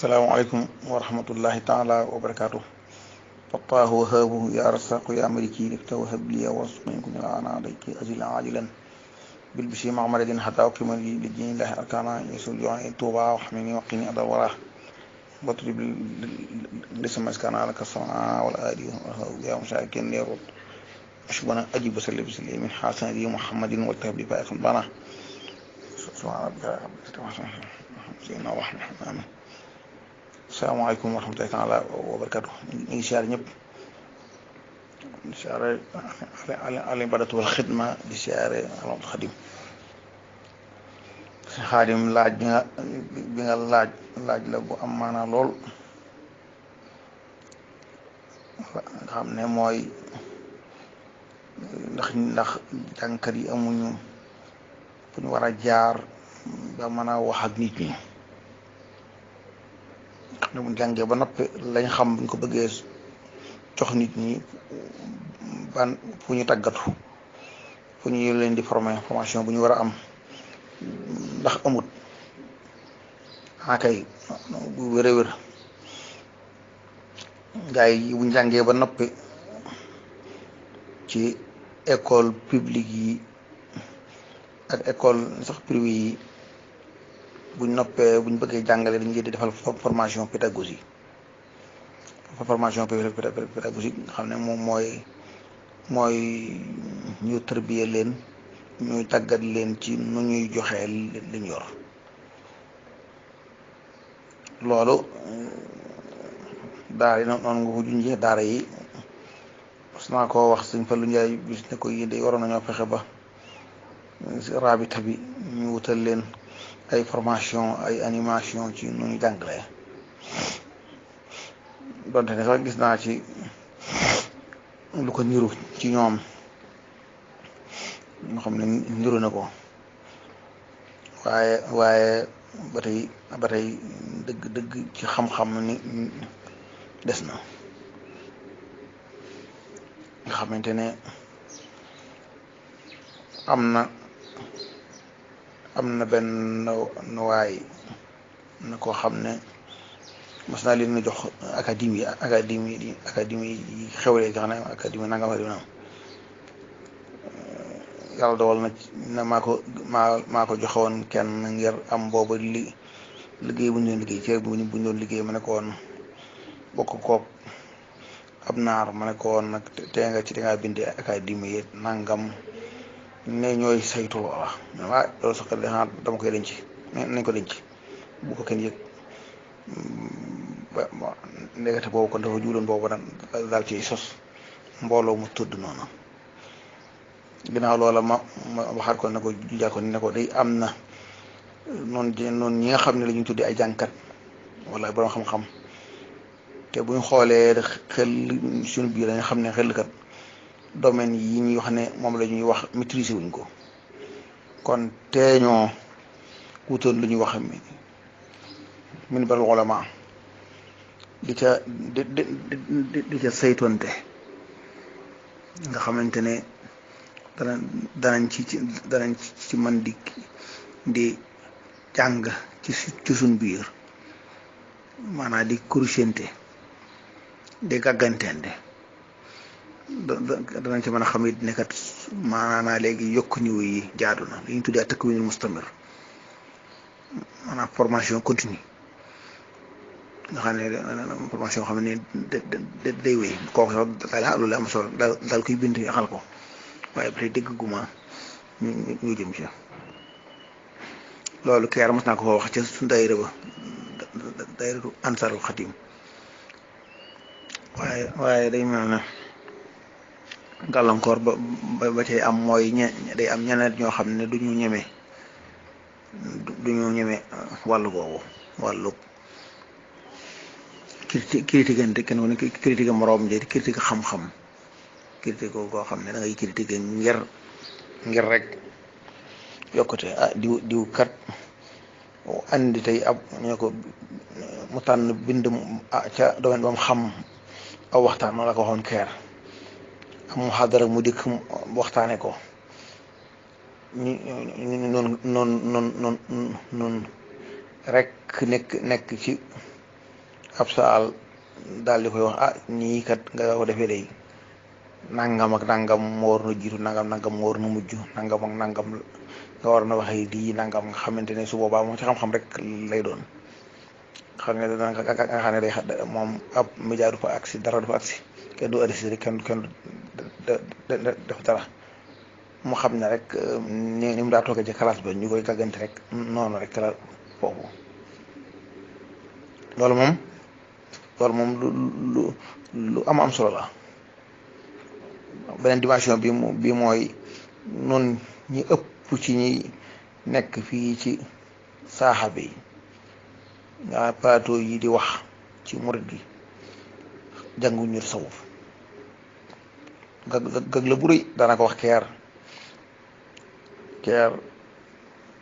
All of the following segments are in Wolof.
السلام عليكم ورحمة الله تعالى وبركاته. فالله وهابه يا رزاق يا ملكي لك وهب لي وارزقني كن الآن عليك أجلا عاجلا بالبشر مع مرض حتى أقيم لي للدين الله أركانا يسوع جوعي توبا وحميني وقيني أدى الورى واطلب لسم أسكان على الصنعاء والآدي يا مساكين يرد أشبنا أجيب وسلم بسلم من حسن دي محمد والتهب لي فائق بنا سبحان ربك سيدنا ورحمة آمين. Assalamualaikum warahmatullahi taala wabarakatuh. Ñu ngi siyaare ñëpp di siyaare ali badatu wal xidma di siyaare alal xadim xaadim laaj bi nga laaj la bu am maanaa lool nga xam ne mooy ndax jàngkat yi amuñu fu ñu war a jaar ba mën a wax ak nit ñi ne bu jàngee ba noppi lañ xam buñ ko bëggee jox nit ñi ban fu ñu tàggatu fu ñu leen di formation bu ñu war a am ndax amut akay bu wér a wér gaa yi buñ jàngee ba noppi ci école publique yi ak école sax privé yi buñ noppee buñ bëggee jàngale dañuy di defal formation pédagogique nga xam ne moom mooy ñu tërbiye leen ñuy tàggat leen ci nu ñuy joxee liñ yor loolu daara yi noonu nga ko junjee daara yi parce que naa koo wax Sëñ Fallu Njaay bis ne ko yéen de waroon nañoo fexe ba rabita bi ñu wutal leen ay formation ay animation ci nu ñu jàngalee donte ne sax gis naa ci lu ko niru ci ñoom ñoo xam ne niru na ko waaye ba tey dëgg ci xam-xam ni des na nga xamante ne am na benn waay na koo xam ne mas naa leen jox académie yi xewlee nga xam ne académie nangam yàlla dogal na maa ko joxewoon kenn ngir am booba liggéey bu ñu doon liggéey ci bu ñu doon liggéey ma ne ko woon bokk koog ab naar ma ne ko woon nag tee nga ci dangaa bindi académie yi nangam ne ñooy saytu loola mais loolu sax dama koy denc nañ ko denc bu ko kenn yëg ba ndekete boobu kon dafa juuloon boobu daal ci sos mbooloo mu tudd noonu ginnaaw loola ma waxaat ko ne ko jujaat ko ne ko day am na noonu ñi nga xam ne la ñuy tuddee ay jàngkat wala borom xam-xam te buñ xoolee xel suñu biir dañu xam ne xelkat domaine yi ñuy wax ne moom la ñuy wax maîtriser wuñ ko kon teeñoo wutoon lu ñuy wax min bal ulama di ca saytonte nga xamante ne danañ ci man di jàng ci suñ biir maanaam di corriger di gàggantente danañ ci mën a xam it ne kat maanaam léegi yokk niveau yi jaadu na li ñu tuddee at-takwin mustamir maanaam formation continue nga xam ne formation xam ne day wéy kooku sax daal loolu am solo daal koy bind xal ko waaye ba tey dégg guma ñu jëm ci loolu keer mas naa ko wax ca suñu daayira ba daayiratu Ansaarul Xadim waaye day mel ne gàllankoor ba cay am mooy day am ñeneen ñoo xam ne duñu ñeme wàllu googu wàllu critique kenn ku ne critique moroom ji critique xam-xam critique koo xam ne da ngay critique ngir rek yokkute diw kat andi tey ab ñu ko mu tànn bind ca domaine ba mu xam aw waxtaan noonu la ko waxoon keer am muhaadara mu dikk waxtaane ko noonu rek nekk ci ab saal daal di koy wax ah nii kat nga ko defee day nangam ak nangam moo war na jiitu nangam nangam moo war na mujj nangam ak nangam nga war na waxee lii nangam nga xamante ne su boobaa moom ci xam-xam rek lay doon xam ne dana nga xam ne day moom ab média du fa agsi dara du fa agsi kenn du arrêté kenn def dara mu xam ne rek ni mu daa toogee ci classe ba ñu koy gàggante rek noonu rek la foofu loolu moom lu am solo la. beneen dimension bi mooy noonu ñi ëpp ci ñi nekk fii ci saaxa bi nga plateau yi di wax ci murid gi jànguñu tasawuf gag la bu rëy daana ko wax keer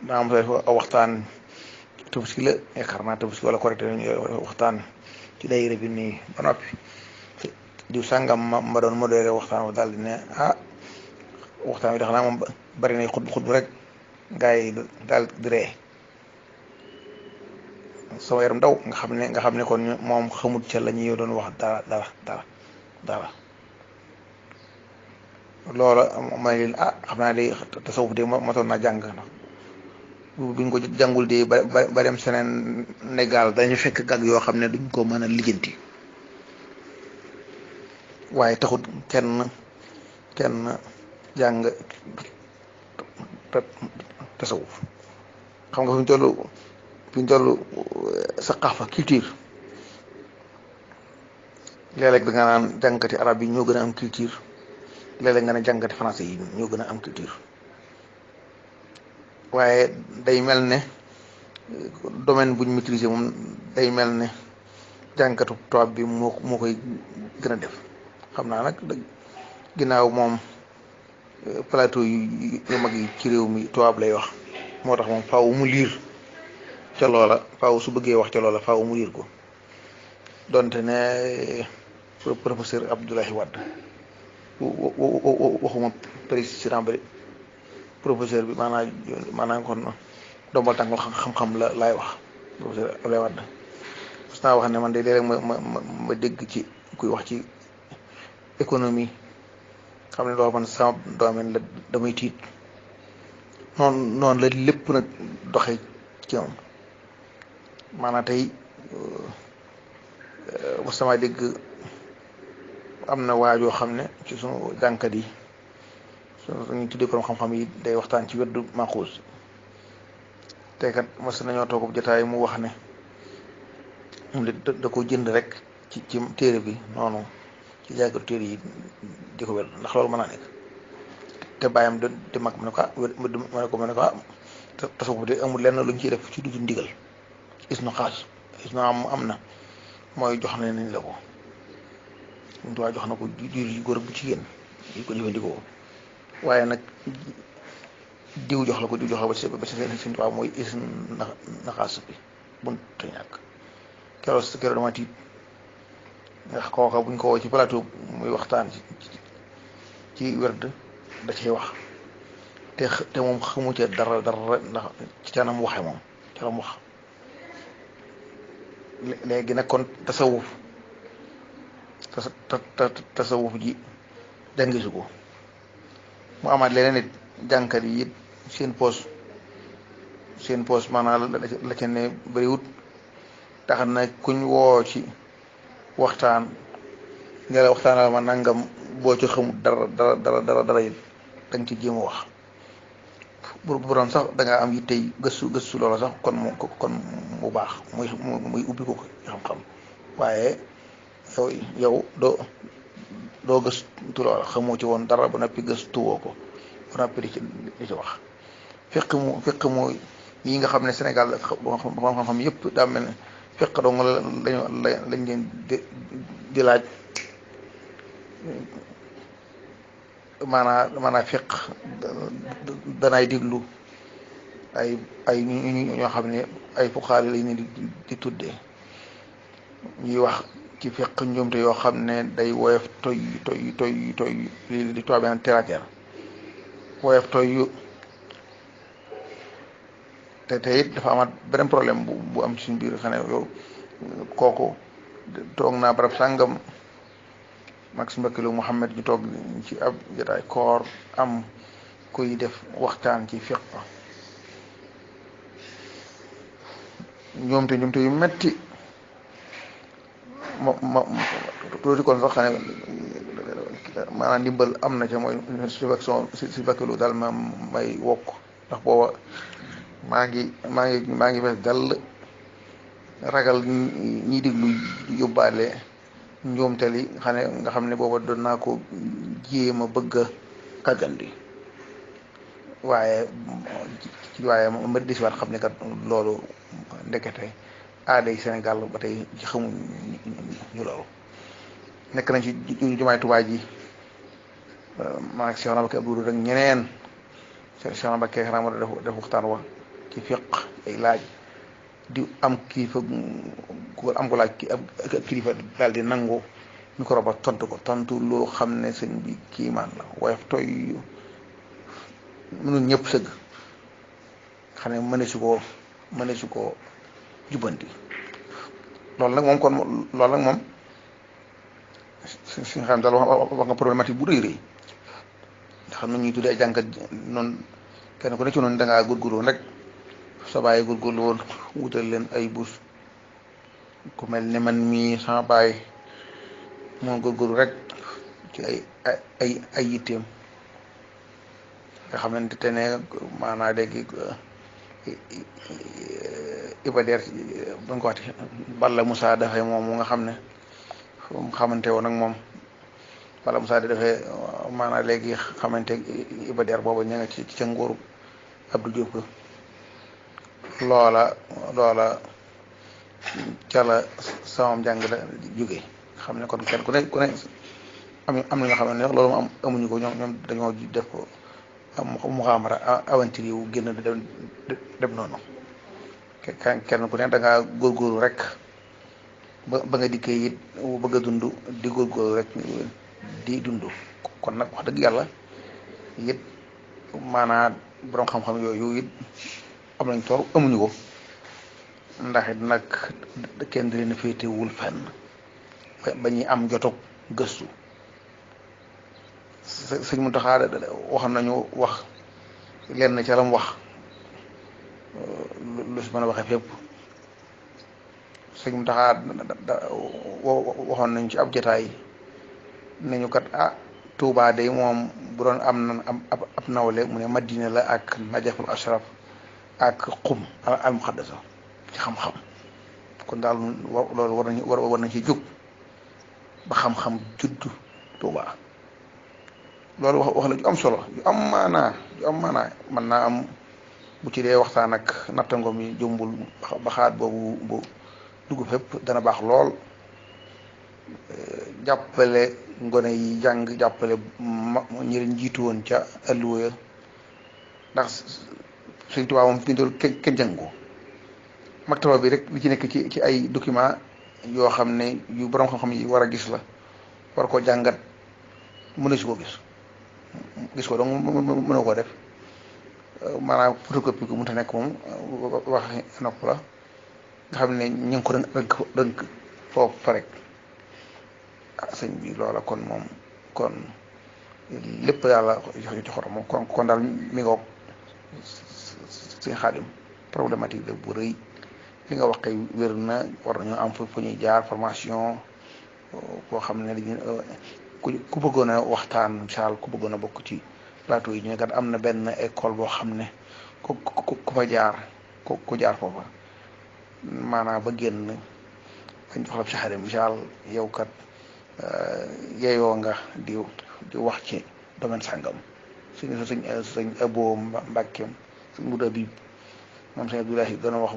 daa am aw waxtaan tabaski la yaakaar naa tabaski wala korite waxtaan ci daayira bi nii ba noppi diw sàngam ma doon modéré waxtaan daal di ne ah waxtaan wi tax naa moom bari nay xutbu rek gaa yi daal di ree sama yaram daw nga xam ne kon moom xamut ca la ñuy doon wax dara loola ma ne leen ah xam naa de tasawuf de matoon naa jàng ndax buñ ko jàngul de ba dem Sénégal dañu fekk gag yoo xam ne duñ ko mën a lijjanti waaye taxut kenn jàng tasawuf xam nga fi ñu toll saqaafa culture léeg-léeg da nga naan jàngkati arab yi ñoo gën a am culture léeg-léeg nga ne jàngkati français yi ñoo gën a am culture waaye day mel ne domaine buñ maîtriser moom day mel ne jàngkatu tubaab bi moo koy gën a def xam naa nag ginnaaw moom plateau yu mag yi ci réew mi tubaab lay wax moo tax moom faaw mu liir ca loola faaw su bëggee wax ca loola faaw mu liir ko donte ne professeur Abdoulaye Wade waxuma président ba professeur bi maanaam kon dombal tànkul xam-xam la laay wax professeur Abdoulaye Wade parce que wax ne man de léeg-léeg ma dégg ci kuy wax ci économie xam ne loolu man sama domaine la damay tiit noonu la lépp nag doxee ci moom maanaam tey sama dégg am na waajoo xam ne ci sunu jànkat yi suñu tuddee borom xam-xam yi day waxtaan ci weddu Maxuus te kat mas nañoo toog jotaay mu wax ne moom da ko jënd rek ci téere bi noonu ci jàngatu téere yi di ko wér ndax loolu mën naa nekk te bàyyam di mag ma ne ko ma ne ko tasawuf de amul lenn luñ ciy def ci du ndigal isnu xaas isnu am na mooy jox na nañ la ko ñu tuwaa jox na ko jur yu góor bu jigéen yi ko jëfandikoo waaye nag diw jox la ko ba ci seen tuwaa mooy isnu naxaas bi bunte ñàkk keroog dama tiit ndax kooka buñ ko woo ci plateau muy waxtaan ci werd da cay wax te moom xamu ca dara ndax ci canam waxe moom canam wax léegi nag kon tasawuf ji jàngisu ko mu amaat leneen nit jànkat yi it seen poos maanaam la ca ne bëriwut tax na kuñ woo ci waxtaan nga la waxtaanal ma nangam boo ci xamul dara it danga ci jéem a wax bu doon sax da nga am yittey gëstu loola sax kon mu baax muy ubbi ko xam-xam waaye yow doo gëstu loola xamoo ci woon dara ba noppi gëstuwoo ko ba noppi di ci wax fiq mu yi nga xam ne Sénégal xam-xam yëpp daa mel ne fiq dong lañ leen di laaj maanaa fiq danay diglu ay ñoo xam ne ay fuqaari lañ ne di tuddee ñuy wax ci fiq njuumte yoo xam ne day woyof toy di toobeen terre woyof toy yu te it dafa amaat beneen problème bu am ci suñu biir xane yow kooku toog naa barab sàngam Max Mbakilo Mouhamed ñu toog ci ab jotaay koor am kuy def waxtaan ci fiq ñoomte yu metti ma tuuti kon sax xam ne maanaam ndimbal am na ca mooy si Mbakilo daal ma may wokk ndax booba maa ngi fees dal ragal ñi diglu yóbbaale njuumtali nga xam ne booba doon naa ko jéem a bëgg a kàggandi waaye ma disiwaat xam ne kat loolu ndekete aaday Sénégal ba tey ci xamuñ ñu loolu nekk nañ ci jumaay Tuubaa ji maa ngi Cheikh Mbacké Abdou rek ñeneen Cheikh Mbacké xanaa ma def waxtaan wa ci fiq ay laaj di am kilifa am ko laaj kilifa daal di nangu micro ba tontu loo xam ne sëñ bi kiimaan la woyof toy mënul ñëpp sëgg xam ne mëne su ko jubbanti loolu nag moom si nga xam daal wax nga problématique bu rëy rëy nga xam ne ñuy tuddee ay jànkat noonu kenn ku ne ci noonu da ngaa góorgóorlu rek sa bàyyi góorgóorlu woon wutal leen ay bus ku mel ne man mii sama bàyyi moo góorgóorlu rek ci ay yitteem nga xamante ne maanaa léegi Ibader ba nga ko waxti Balla Moussa dafay moom mu nga xam ne xamante woon ak moom Balla Moussa dafay maanaa léegi xamante Ibader booba ña nga ci ca nguuru Abdou Diop loola ca la samam jàng la jóge xam ne kon kenn ku ne am na ñoo xam ne loolu moom amuñu ko ñoom dañoo def ko mu xamara aventure wu génn dem noonu kenn ku ne da ngaa góorgóorlu rek ba nga dikkee it bëgg a dund di góorgóorlu rek di dund kon nag wax dëgg yàlla it maanaam borom xam-xam yooyu it am nañ toor amuñu ko ndax it nag kenn di leen féetewul fenn ba ñuy am jotug gëstu sëñ Muntaxa wax nañu wax lenn ca lam wax lu si mën a waxee fépp sëñ Muntaxa waxoon nañ ci ab jotaay nañu kat Tuubaa day moom bu doon am na ab nawle mu ne Madina la ak Najaful Ashraf ak xum al muqaddasa ci xam-xam kon daal loolu war nañ ci jóg ba xam-xam juddu Tuubaa loolu wax la ju am solo yu am maanaa mën naa am bu ci dee waxtaan ak nattangoom yi jëmbul ba xaat boobu bu dugg fépp dana baax lool jàppale ngone yi jàng jàppale ñi leen jiitu woon ca alluwa ya ndax Sëñ Tuubaa moom bindul kenn jàng ko maktaba bi rek li ci nekk ci ay document yoo xam ne yu borom xam-xam yi war a gis la war ko jàngat mënu si ko gis ko donc mënoo koo def maanaam photocopie ko mënut a nekk moom wax nopp la nga xam ne ñu ngi ko dënk foofu fa rek sëñ bi loola kon moom kon lépp yàlla jox xorom moom kon daal mi ngoog sëñ Xaadim problématique la bu rëy li nga waxee wér na war nañoo am fu ñuy jaar formation boo xam ne dañuy ku bëggoon a waxtaan incha allah ku bëggoon a bokk ci plateau yi ñu ne kat am na benn école boo xam ne ku fa jaar ku jaar foofa maanaam ba génn bañ jox la saxaare incha allah yow kat yeeyoo nga di wax ci domaine sàngam sëñ Abo Mbàkke sëñ Mudu Abib moom sëñ Abdoulahi doon wax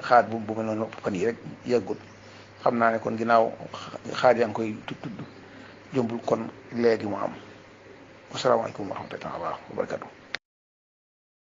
xaat bu mel noonu fan yi rek yàggut xam naa ne kon ginnaaw xaat yaa ngi koy tudd jombul kon léegi mu am wasalaamaaleykum wa rahmatullahi wa barakatuh